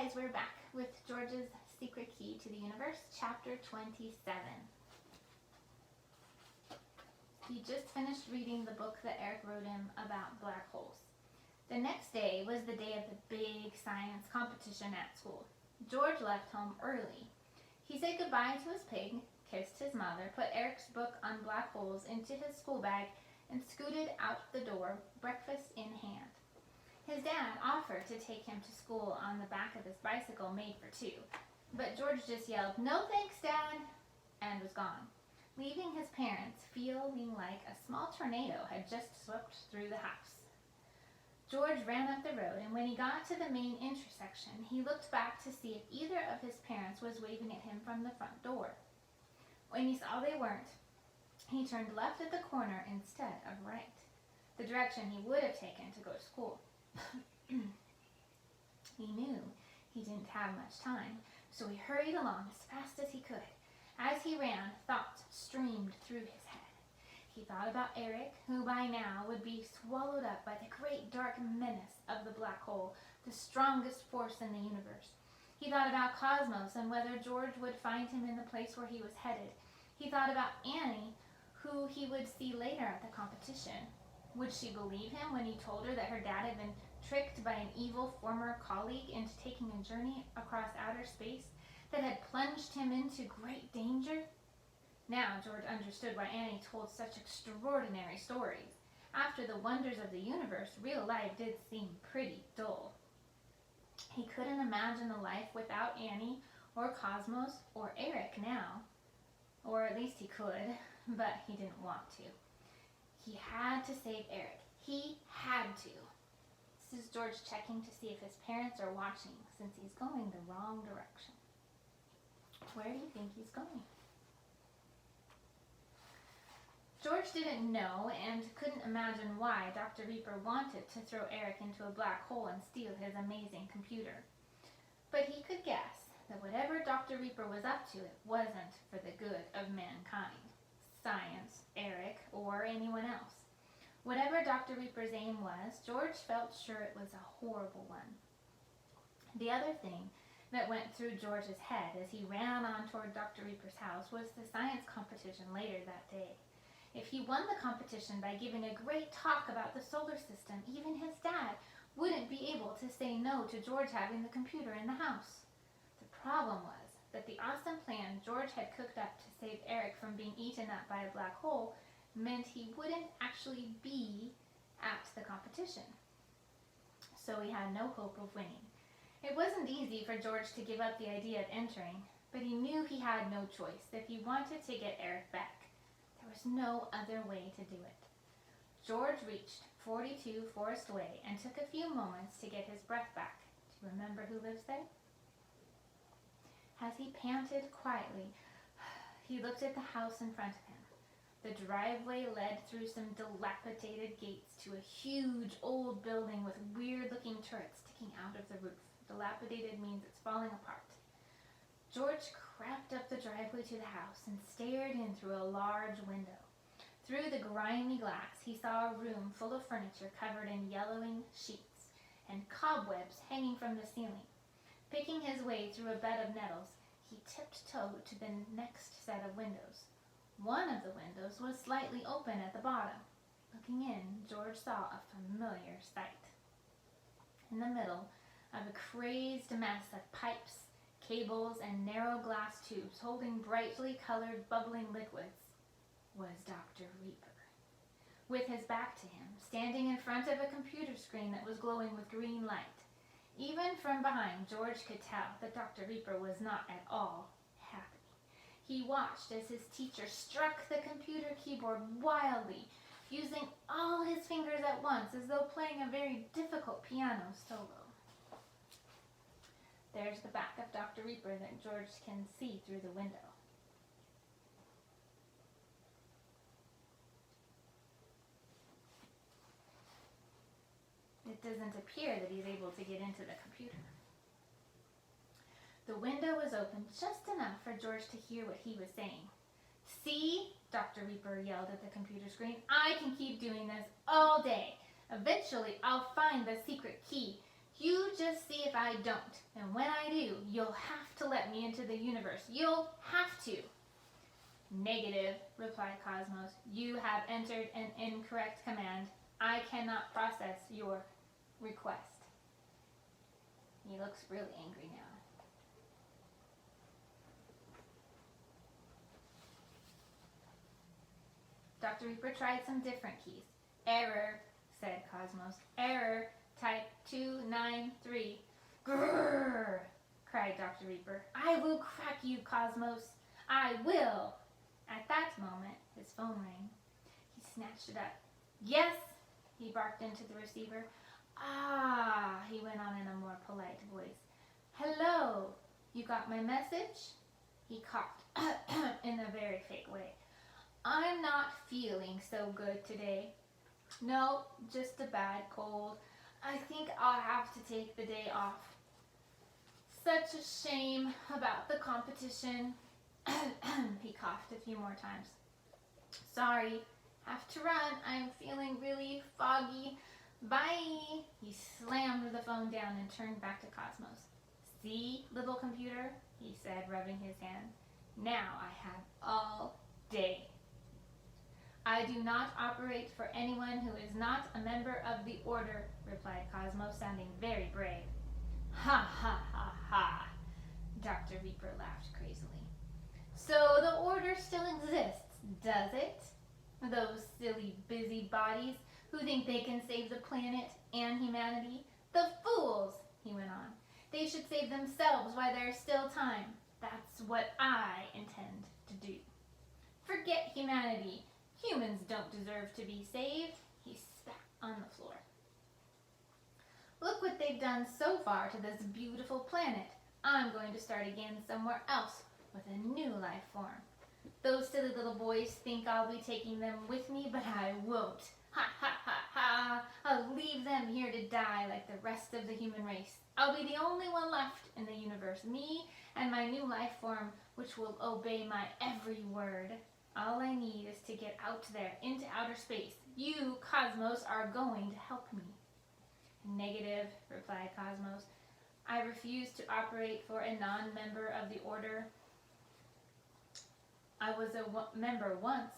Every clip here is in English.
guys, we're back with George's Secret Key to the Universe, Chapter 27. He just finished reading the book that Eric wrote him about black holes. The next day was the day of the big science competition at school. George left home early. He said goodbye to his pig, kissed his mother, put Eric's book on black holes into his school bag, and scooted out the door, breakfast in hand. His dad offered to take him to school on the back of his bicycle made for two, but George just yelled, "No thanks, Dad," and was gone, leaving his parents feeling like a small tornado had just swept through the house. George ran up the road, and when he got to the main intersection, he looked back to see if either of his parents was waving at him from the front door. When he saw they weren't, he turned left at the corner instead of right, the direction he would have taken to go to school. He knew he didn't have much time, so he hurried along as fast as he could. As he ran, thoughts streamed through his head. He thought about Eric, who by now would be swallowed up by the great dark menace of the black hole, the strongest force in the universe. He thought about Cosmos and whether George would find him in the place where he was headed. He thought about Annie, who he would see later at the competition. Would she believe him when he told her that her dad had been tricked by an evil former colleague into taking a journey across outer space that had plunged him into great danger? Now George understood why Annie told such extraordinary stories. After the wonders of the universe, real life did seem pretty dull. He couldn't imagine a life without Annie or Cosmos or Eric now. Or at least he could, but he didn't want to. He had to save Eric. He had to. This is George checking to see if his parents are watching, since he's going the wrong direction. Where do you think he's going? George didn't know and couldn't imagine why Dr. Reaper wanted to throw Eric into a black hole and steal his amazing computer. But he could guess that whatever Dr. Reaper was up to, it wasn't for the good of mankind, science, Eric, or anyone else. Whatever Dr. Reaper's aim was, George felt sure it was a horrible one. The other thing that went through George's head as he ran on toward Dr. Reaper's house was the science competition later that day. If he won the competition by giving a great talk about the solar system, even his dad wouldn't be able to say no to George having the computer in the house. The problem was that the awesome plan George had cooked up to save Eric from being eaten up by a black hole meant he wouldn't actually be at the competition. So he had no hope of winning. It wasn't easy for George to give up the idea of entering, but he knew he had no choice if he wanted to get Eric back. There was no other way to do it. George reached 42 Forest Way and took a few moments to get his breath back. Do you remember who lives there? As he panted quietly, he looked at the house in front of him. The driveway led through some dilapidated gates to a huge old building with weird-looking turrets sticking out of the roof. Dilapidated means it's falling apart. George crept up the driveway to the house and stared in through a large window. Through the grimy glass, he saw a room full of furniture covered in yellowing sheets and cobwebs hanging from the ceiling. Picking his way through a bed of nettles, he tiptoed to the next set of windows. One of the windows was slightly open at the bottom. Looking in, George saw a familiar sight. In the middle of a crazed mess of pipes, cables, and narrow glass tubes holding brightly colored bubbling liquids was Dr. Reaper. With his back to him, standing in front of a computer screen that was glowing with green light. Even from behind, George could tell that Dr. Reaper was not at all happy. He watched as his teacher struck the computer keyboard wildly, using all his fingers at once as though playing a very difficult piano solo. There's the back of Dr. Reaper that George can see through the window. It doesn't appear that he's able to get into the computer. The window was open just enough for George to hear what he was saying. "See?" Dr. Reaper yelled at the computer screen. "I can keep doing this all day. Eventually, I'll find the secret key. You just see if I don't, and when I do, you'll have to let me into the universe. You'll have to. Negative, replied Cosmos. You have entered an incorrect command. I cannot process your request. He looks really angry now. Dr. Reaper tried some different keys. Error, said Cosmos. Error, type 293. Grrr, cried Dr. Reaper. I will crack you, Cosmos. I will. At that moment, his phone rang. He snatched it up. Yes, he barked into the receiver. Ah, he went on in a more polite voice. Hello, you got my message? He coughed in a very fake way. I'm not feeling so good today. No, just a bad cold. I think I'll have to take the day off. Such a shame about the competition. He coughed a few more times. Sorry, have to run. I'm feeling really foggy. Bye. He slammed the phone down and turned back to Cosmos. See, little computer, he said, rubbing his hands. Now I have all day. I do not operate for anyone who is not a member of the Order, replied Cosmos, sounding very brave. Ha ha ha ha, Dr. Reaper laughed crazily. So the Order still exists, does it? Those silly busybodies who think they can save the planet and humanity? The fools, he went on. They should save themselves while there's still time. That's what I intend to do. Forget humanity. Humans don't deserve to be saved. He spat on the floor. Look what they've done so far to this beautiful planet. I'm going to start again somewhere else with a new life form. Those silly little boys think I'll be taking them with me, but I won't. Ha ha ha ha. I'll leave them here to die like the rest of the human race. I'll be the only one left in the universe, me and my new life form, which will obey my every word. All I need is to get out there into outer space. You, Cosmos, are going to help me. Negative, replied Cosmos. I refuse to operate for a non-member of the Order. I was a member once,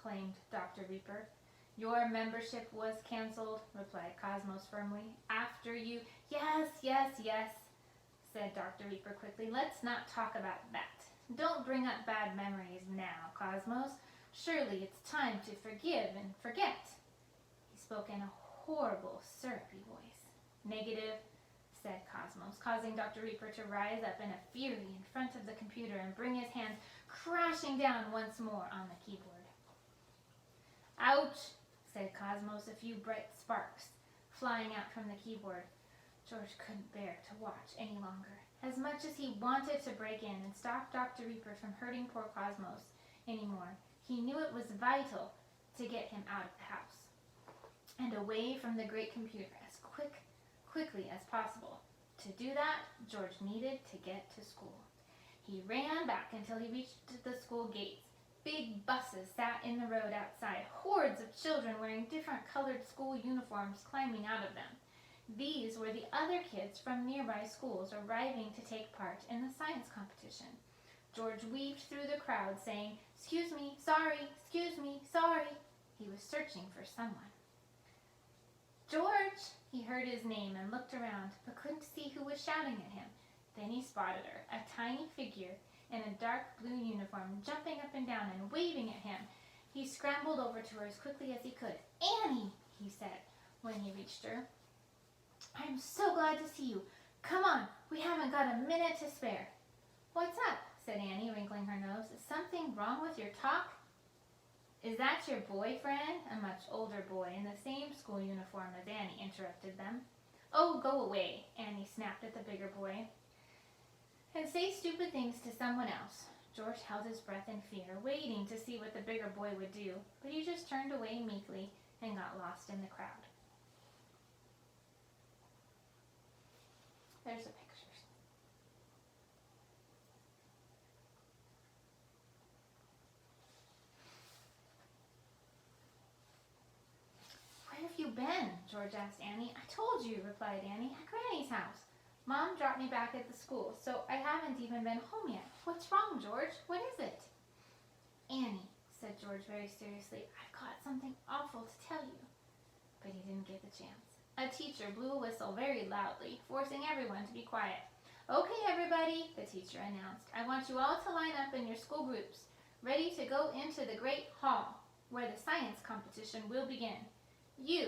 claimed Dr. Reaper. Your membership was canceled, replied Cosmos firmly. After you... Yes, said Dr. Reaper quickly. Let's not talk about that. Don't bring up bad memories now, Cosmos. Surely it's time to forgive and forget. He spoke in a horrible, syrupy voice. Negative, said Cosmos, causing Dr. Reaper to rise up in a fury in front of the computer and bring his hands crashing down once more on the keyboard. Ouch, said Cosmos, a few bright sparks flying out from the keyboard. George couldn't bear to watch any longer. As much as he wanted to break in and stop Dr. Reaper from hurting poor Cosmos anymore, he knew it was vital to get him out of the house and away from the great computer as quickly as possible. To do that, George needed to get to school. He ran back until he reached the school gates. Big buses sat in the road outside, hordes of children wearing different colored school uniforms climbing out of them. These were the other kids from nearby schools arriving to take part in the science competition. George weaved through the crowd saying, "Excuse me, sorry, excuse me, sorry." He was searching for someone. George! He heard his name and looked around, but couldn't see who was shouting at him. Then he spotted her, a tiny figure in a dark blue uniform, jumping up and down and waving at him. He scrambled over to her as quickly as he could. "Annie," he said when he reached her. "I'm so glad to see you. Come on, we haven't got a minute to spare." "What's up?" said Annie, wrinkling her nose. "Is something wrong with your talk?" "Is that your boyfriend?" A much older boy in the same school uniform as Annie interrupted them. "Oh, go away," Annie snapped at the bigger boy. "And say stupid things to someone else." George held his breath in fear, waiting to see what the bigger boy would do, but he just turned away meekly and got lost in the crowd. There's the pictures. Where have you been?" George asked Annie. I told you, replied Annie, at Granny's house. Mom dropped me back at the school, so I haven't even been home yet. What's wrong, George? What is it? Annie, said George very seriously, I've got something awful to tell you. But he didn't get the chance. A teacher blew a whistle very loudly, forcing everyone to be quiet. Okay, everybody, the teacher announced. I want you all to line up in your school groups, ready to go into the great hall, where the science competition will begin. You,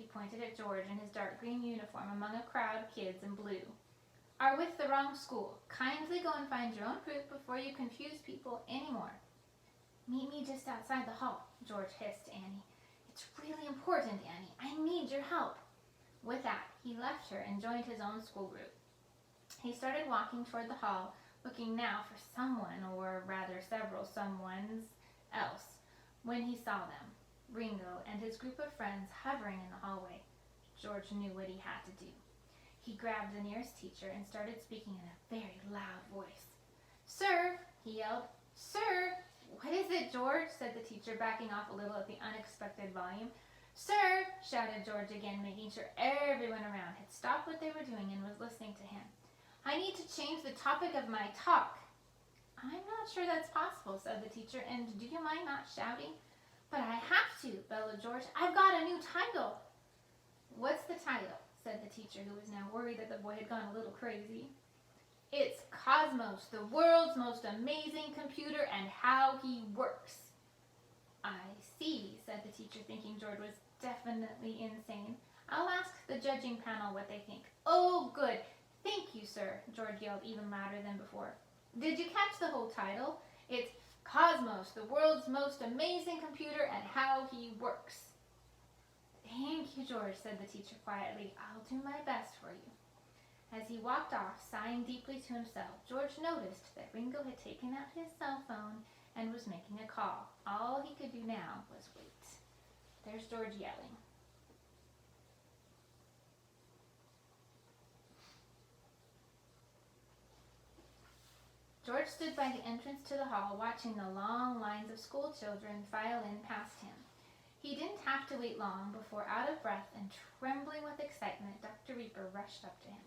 he pointed at George in his dark green uniform among a crowd of kids in blue, are with the wrong school. Kindly go and find your own group before you confuse people anymore. Meet me just outside the hall, George hissed to Annie. It's really important, Annie. I need your help. With that, he left her and joined his own school group. He started walking toward the hall, looking now for someone, or rather several someones else, when he saw them, Ringo and his group of friends hovering in the hallway. George knew what he had to do. He grabbed the nearest teacher and started speaking in a very loud voice. Sir, he yelled. Sir! What is it, George? Said the teacher, backing off a little at the unexpected volume. Sir! Shouted George again, making sure everyone around had stopped what they were doing and was listening to him. I need to change the topic of my talk. I'm not sure that's possible, said the teacher, and do you mind not shouting? But I have to, bellowed George. I've got a new title. What's the title? Said the teacher, who was now worried that the boy had gone a little crazy. It's Cosmos, the world's most amazing computer and how he works. I see, said the teacher, thinking George was definitely insane. I'll ask the judging panel what they think. Oh, good. Thank you, sir, George yelled even louder than before. Did you catch the whole title? It's Cosmos, the world's most amazing computer and how he works. Thank you, George, said the teacher quietly. I'll do my best for you. As he walked off, sighing deeply to himself, George noticed that Ringo had taken out his cell phone and was making a call. All he could do now was wait. There's George yelling. George stood by the entrance to the hall, watching the long lines of school children file in past him. He didn't have to wait long before, out of breath and trembling with excitement, Dr. Reaper rushed up to him.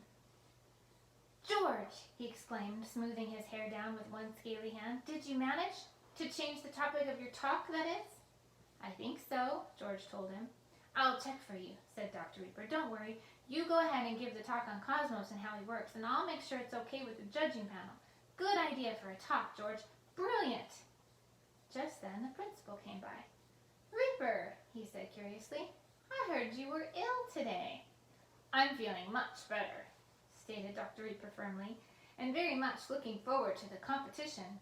George, he exclaimed, smoothing his hair down with one scaly hand, did you manage to change the topic of your talk, that is? I think so, George told him. I'll check for you, said Dr. Reaper. Don't worry. You go ahead and give the talk on Cosmos and how he works, and I'll make sure it's okay with the judging panel. Good idea for a talk, George. Brilliant. Just then the principal came by. Reaper, he said curiously, I heard you were ill today. I'm feeling much better, stated Dr. Reaper firmly, and very much looking forward to the competition.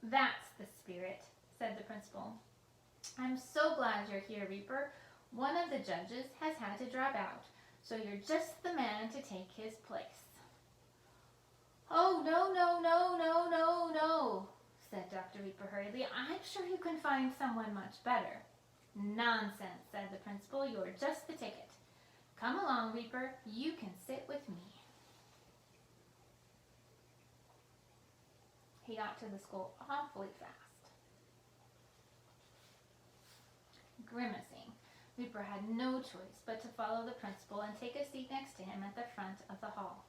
That's the spirit, said the principal. I'm so glad you're here, Reaper. One of the judges has had to drop out, so you're just the man to take his place. Oh, no, said Dr. Reaper hurriedly. I'm sure you can find someone much better. Nonsense, said the principal. You're just the ticket. Come along, Reaper. You can sit with me. He got to the school awfully fast. Grimacing, Reaper had no choice but to follow the principal and take a seat next to him at the front of the hall.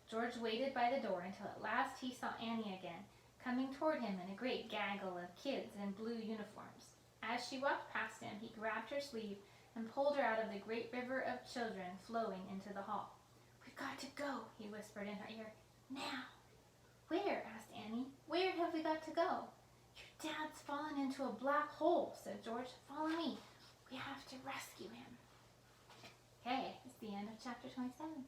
George waited by the door until at last he saw Annie again, coming toward him in a great gaggle of kids in blue uniforms. As she walked past him, he grabbed her sleeve and pulled her out of the great river of children flowing into the hall. We've got to go, he whispered in her ear. Now. Where? Asked Annie. Where have we got to go? Your dad's fallen into a black hole, said George. Follow me. We have to rescue him. Okay, it's the end of chapter 27.